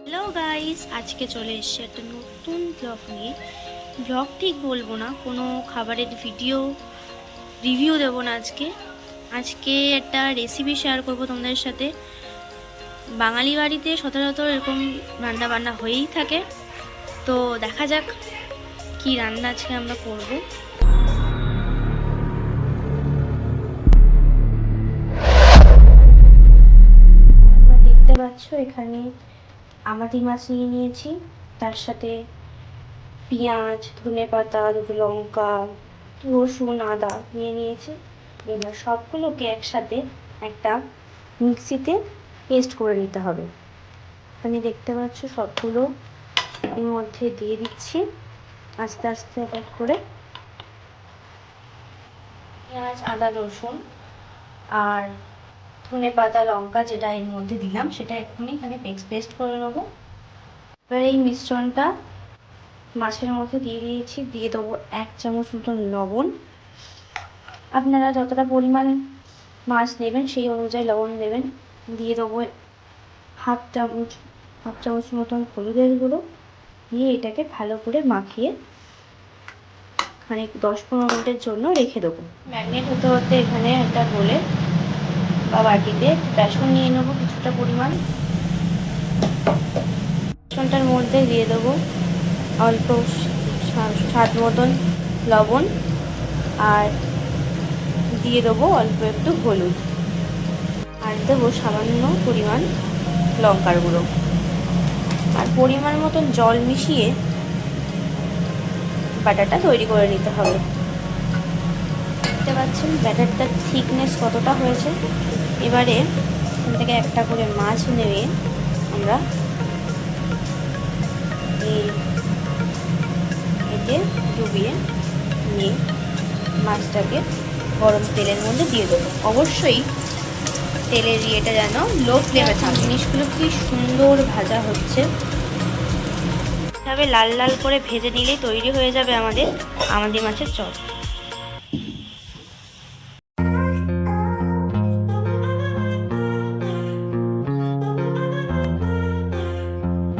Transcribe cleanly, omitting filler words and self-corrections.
Hello guys, আজকে চলে এসেছে একটা নতুন ব্লগ নিয়ে। ব্লগ ঠিক বলবো না, কোনো খাবারের রিভিউ দেবো না। আজকে একটা রেসিপি শেয়ার করব তোমাদের সাথে। বাঙালি বাড়িতে সচরাচর এরকম রান্না বান্না হয়েই থাকে, তো দেখা যাক কি রান্না আজকে আমরা করব। দেখতে পাচ্ছ এখানে আমাটি মাছ নিয়ে নিয়েছি, তার সাথে পেঁয়াজ, ধনেপাতা, দুটো লঙ্কা, রসুন, আদা নিয়ে নিয়েছি। এবার সবগুলোকে একসাথে একটা মিক্সিতে পেস্ট করে নিতে হবে। এখানে দেখতে পাচ্ছ সবগুলো এর মধ্যে দিয়ে দিচ্ছি আস্তে আস্তে এক করে। পেঁয়াজ, আদা, রসুন আর ধনেপাতা, লঙ্কা যেটা এর মধ্যে দিলাম সেটা এক্ষুনি এখানে পেস্ট করে নেবো। এবার এই মিশ্রণটা মাছের মধ্যে দিয়ে দিয়েছি। দিয়ে দেবো 1 চামচ মতন লবণ। আপনারা যতটা পরিমাণ মাছ নেবেন সেই অনুযায়ী লবণ দেবেন। দিয়ে দেবো হাফ চামচ মতন হলুদের গুঁড়ো। দিয়ে এটাকে ভালো করে মাখিয়ে খানিক 10-15 মিনিটের জন্য রেখে দেবো। ম্যারিনেট হতে হতে এখানে একটা গোলে বা বাটিতে বেসন নিয়ে নেবো কিছুটা পরিমাণ। বেসনটার মধ্যে দিয়ে দেবো অল্প স্বাদ মতন লবণ আর দিয়ে দেবো অল্প একটু হলুদ আর দেবো সামান্য পরিমাণ লঙ্কার গুঁড়ো আর পরিমাণ মতন জল মিশিয়ে ব্যাটারটা তৈরি করে নিতে হবে। দেখতে পাচ্ছেন ব্যাটারটার থিকনেস কতটা হয়েছে। এবারে এখান থেকে একটা করে মাছ নেবে আমরা এতে ডুবিয়ে নিয়ে মাছটাকে গরম তেলের মধ্যে দিয়ে দেবো। অবশ্যই তেলের ইয়েটা যেন লো ফ্লেমে থাকে। জিনিসগুলো কি সুন্দর ভাজা হচ্ছে, এভাবে লাল লাল করে ভেজে নিলেই তৈরি হয়ে যাবে আমাদের মাছের চপ।